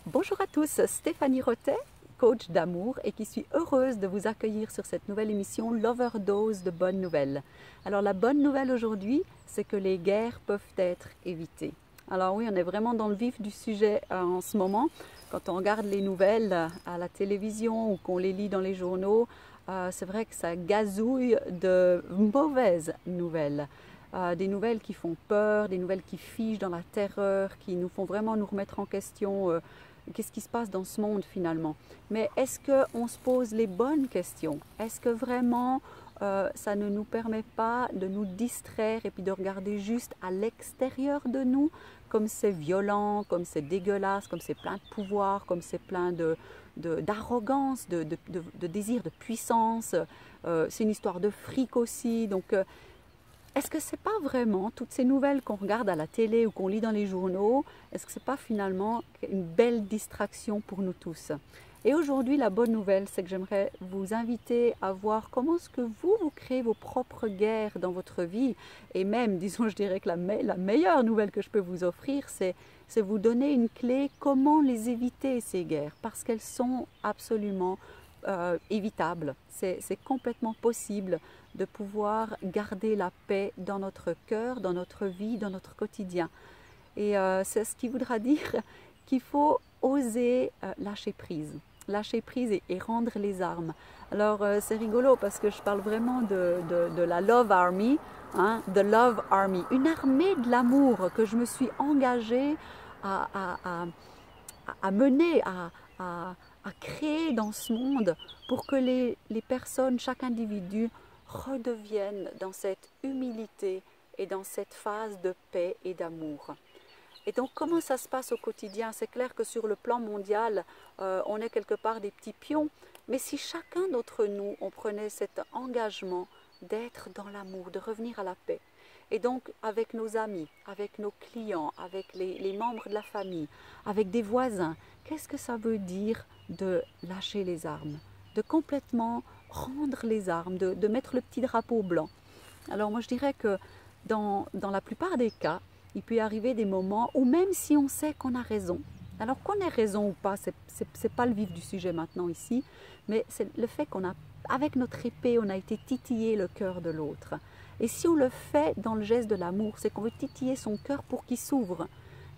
Bonjour à tous, Stéphanie Rotet, coach d'amour et qui suis heureuse de vous accueillir sur cette nouvelle émission L'Overdose de bonnes nouvelles. Alors la bonne nouvelle aujourd'hui, c'est que les guerres peuvent être évitées. Alors oui, on est vraiment dans le vif du sujet en ce moment. Quand on regarde les nouvelles à la télévision ou qu'on les lit dans les journaux, c'est vrai que ça gazouille de mauvaises nouvelles. Des nouvelles qui font peur, des nouvelles qui figent dans la terreur, qui nous font vraiment nous remettre en question qu'est-ce qui se passe dans ce monde finalement. Mais est-ce qu'on se pose les bonnes questions? Est-ce que vraiment ça ne nous permet pas de nous distraire et puis de regarder juste à l'extérieur de nous, comme c'est violent, comme c'est dégueulasse, comme c'est plein de pouvoir, comme c'est plein d'arrogance, de désir, de puissance. C'est une histoire de fric aussi. Donc, est-ce que c'est pas vraiment toutes ces nouvelles qu'on regarde à la télé ou qu'on lit dans les journaux, est-ce que c'est pas finalement une belle distraction pour nous tous? Et aujourd'hui, la bonne nouvelle, c'est que j'aimerais vous inviter à voir comment est-ce que vous créez vos propres guerres dans votre vie. Et même, disons, je dirais que la meilleure nouvelle que je peux vous offrir, c'est vous donner une clé comment les éviter, ces guerres, parce qu'elles sont absolument évitables. C'est complètement possible de pouvoir garder la paix dans notre cœur, dans notre vie, dans notre quotidien. Et c'est ce qui voudra dire qu'il faut oser lâcher prise. Lâcher prise et rendre les armes. Alors c'est rigolo parce que je parle vraiment de la Love Army, hein, The Love Army, une armée de l'amour que je me suis engagée à mener, à créer dans ce monde pour que les personnes, chaque individu, redeviennent dans cette humilité et dans cette phase de paix et d'amour. Et donc, comment ça se passe au quotidien? C'est clair que sur le plan mondial, on est quelque part des petits pions, mais si chacun d'entre nous, on prenait cet engagement d'être dans l'amour, de revenir à la paix, et donc avec nos amis, avec nos clients, avec les membres de la famille, avec des voisins, qu'est-ce que ça veut dire de lâcher les armes, de complètement rendre les armes, de mettre le petit drapeau blanc? Alors moi je dirais que dans la plupart des cas, il peut y arriver des moments où même si on sait qu'on a raison, alors qu'on ait raison ou pas, c'est pas le vif du sujet maintenant ici, mais c'est le fait qu'on a, avec notre épée, on a été titiller le cœur de l'autre. Et si on le fait dans le geste de l'amour, c'est qu'on veut titiller son cœur pour qu'il s'ouvre.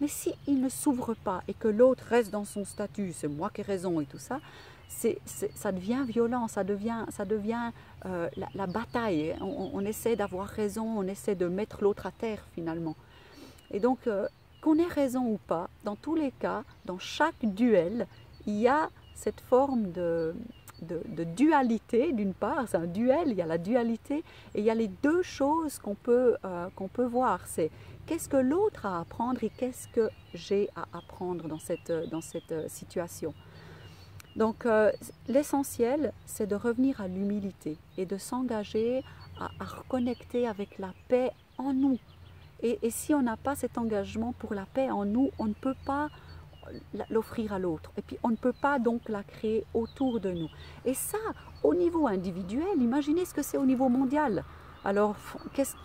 Mais si il ne s'ouvre pas et que l'autre reste dans son statut, c'est moi qui ai raison et tout ça, ça devient violent, ça devient la bataille. On essaie d'avoir raison, on essaie de mettre l'autre à terre finalement. Et donc, qu'on ait raison ou pas, dans tous les cas, dans chaque duel, il y a cette forme de dualité d'une part, c'est un duel, il y a la dualité et il y a les deux choses qu'on peut voir, c'est qu'est-ce que l'autre a à apprendre et qu'est-ce que j'ai à apprendre dans cette situation. Donc l'essentiel, c'est de revenir à l'humilité et de s'engager à reconnecter avec la paix en nous. Et si on n'a pas cet engagement pour la paix en nous, on ne peut pas l'offrir à l'autre. Et puis on ne peut pas donc la créer autour de nous. Et ça, au niveau individuel, imaginez ce que c'est au niveau mondial. Alors,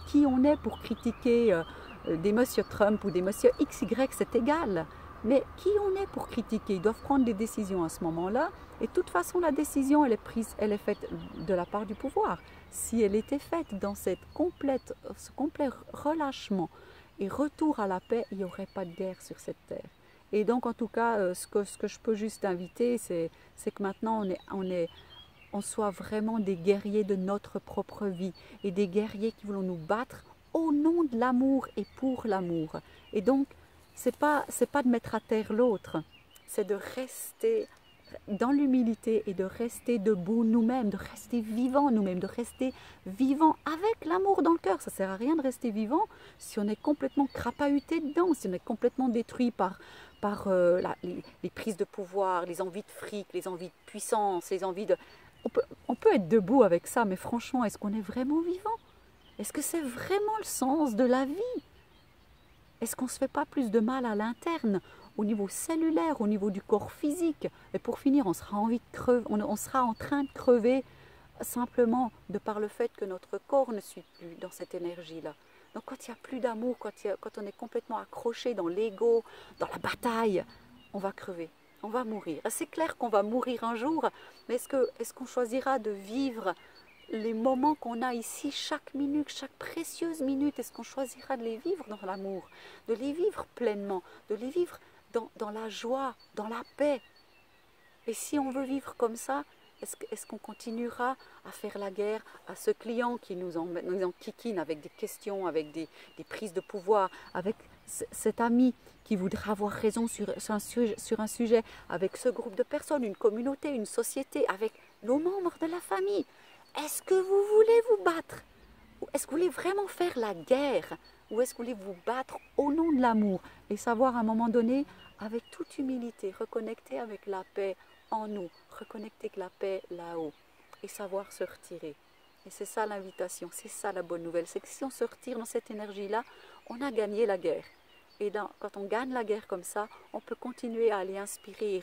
qui on est pour critiquer des monsieur Trump ou des monsieur XY, c'est égal. Mais qui on est pour critiquer? Ils doivent prendre des décisions à ce moment-là. Et de toute façon, la décision, elle est faite de la part du pouvoir. Si elle était faite dans ce complet relâchement et retour à la paix, il n'y aurait pas de guerre sur cette terre. Et donc, en tout cas, ce que je peux juste inviter, c'est que maintenant, on soit vraiment des guerriers de notre propre vie et des guerriers qui voulons nous battre au nom de l'amour et pour l'amour. Et donc, c'est pas de mettre à terre l'autre, c'est de rester dans l'humilité et de rester debout nous-mêmes, de rester vivants nous-mêmes, de rester vivants avec l'amour dans le cœur. Ça ne sert à rien de rester vivant si on est complètement crapahuté dedans, si on est complètement détruit par les prises de pouvoir, les envies de fric, les envies de puissance, les envies de... On peut être debout avec ça, mais franchement, est-ce qu'on est vraiment vivant? Est-ce que c'est vraiment le sens de la vie? Est-ce qu'on ne se fait pas plus de mal à l'interne, au niveau cellulaire, au niveau du corps physique? Et pour finir, on sera en train de crever simplement de par le fait que notre corps ne suit plus dans cette énergie-là. Donc quand il n'y a plus d'amour, quand on est complètement accroché dans l'ego, dans la bataille, on va crever. On va mourir. C'est clair qu'on va mourir un jour, mais est-ce qu'on choisira de vivre les moments qu'on a ici, chaque minute, chaque précieuse minute, est-ce qu'on choisira de les vivre dans l'amour, de les vivre pleinement, de les vivre dans la joie, dans la paix? Et si on veut vivre comme ça, est-ce qu'on continuera à faire la guerre à ce client qui nous enquiquine avec des questions, avec des prises de pouvoir, avec cet ami qui voudra avoir raison sur un sujet, avec ce groupe de personnes, une communauté, une société, avec nos membres de la famille? Est-ce que vous voulez vous battre? Est-ce que vous voulez vraiment faire la guerre? Ou est-ce que vous voulez vous battre au nom de l'amour et savoir à un moment donné, avec toute humilité, reconnecter avec la paix en nous, reconnecter avec la paix là-haut et savoir se retirer. Et c'est ça l'invitation, c'est ça la bonne nouvelle, c'est que si on se retire dans cette énergie-là, on a gagné la guerre. Et quand on gagne la guerre comme ça, on peut continuer à aller inspirer et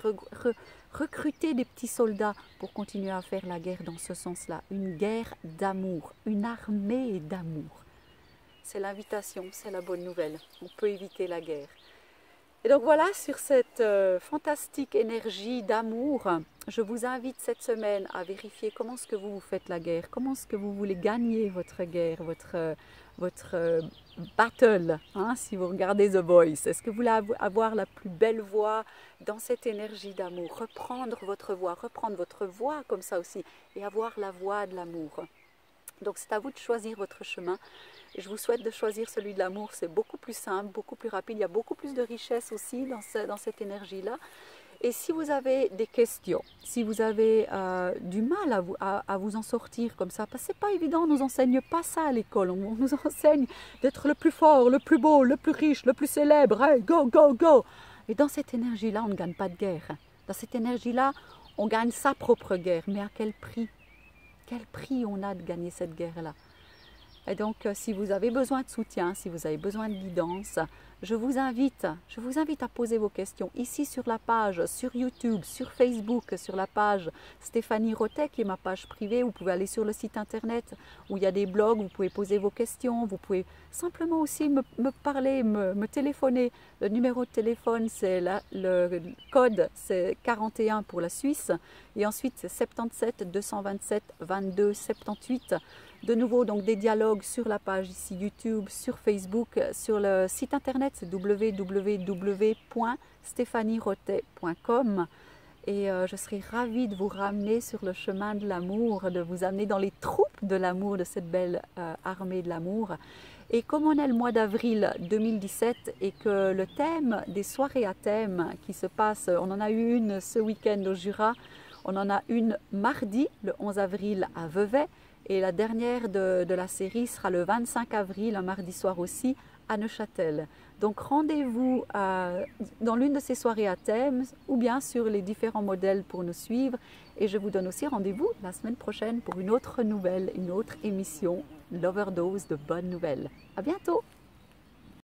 recruter des petits soldats pour continuer à faire la guerre dans ce sens-là. Une guerre d'amour, une armée d'amour. C'est l'invitation, c'est la bonne nouvelle. On peut éviter la guerre. Et donc voilà, sur cette fantastique énergie d'amour, je vous invite cette semaine à vérifier comment est-ce que vous faites la guerre, comment est-ce que vous voulez gagner votre guerre, votre battle, hein, si vous regardez The Voice. Est-ce que vous voulez avoir la plus belle voix dans cette énergie d'amour, reprendre votre voix comme ça aussi, et avoir la voix de l'amour. Donc c'est à vous de choisir votre chemin. Je vous souhaite de choisir celui de l'amour, c'est beaucoup plus simple, beaucoup plus rapide, il y a beaucoup plus de richesse aussi dans cette énergie-là. Et si vous avez des questions, si vous avez du mal à vous en sortir comme ça, parce que ce n'est pas évident, on ne nous enseigne pas ça à l'école, on nous enseigne d'être le plus fort, le plus beau, le plus riche, le plus célèbre, hey, go, go, go. Et dans cette énergie-là, on ne gagne pas de guerre. Dans cette énergie-là, on gagne sa propre guerre, mais à quel prix? Quel prix on a de gagner cette guerre-là? Et donc, si vous avez besoin de soutien, si vous avez besoin de guidance, je vous invite à poser vos questions ici sur la page, sur YouTube, sur Facebook, sur la page Stéphanie Rottet, qui est ma page privée. Vous pouvez aller sur le site internet où il y a des blogs, vous pouvez poser vos questions, vous pouvez simplement aussi me parler, me téléphoner. Le numéro de téléphone, c'est le code, c'est 41 pour la Suisse, et ensuite c'est 77 227 22 78. De nouveau, donc des dialogues sur la page ici YouTube, sur Facebook, sur le site internet, c'est www.stéphanierotet.com. Et je serai ravie de vous ramener sur le chemin de l'amour, de vous amener dans les troupes de l'amour, de cette belle armée de l'amour. Et comme on est le mois d'avril 2017 et que le thème des soirées à thème qui se passe, on en a eu une ce week-end au Jura, on en a une mardi, le 11 avril à Vevey. Et la dernière de la série sera le 25 avril, un mardi soir aussi, à Neuchâtel. Donc rendez-vous dans l'une de ces soirées à thème ou bien sur les différents modèles pour nous suivre. Et je vous donne aussi rendez-vous la semaine prochaine pour une autre nouvelle, une autre émission, l'overdose de bonnes nouvelles. À bientôt!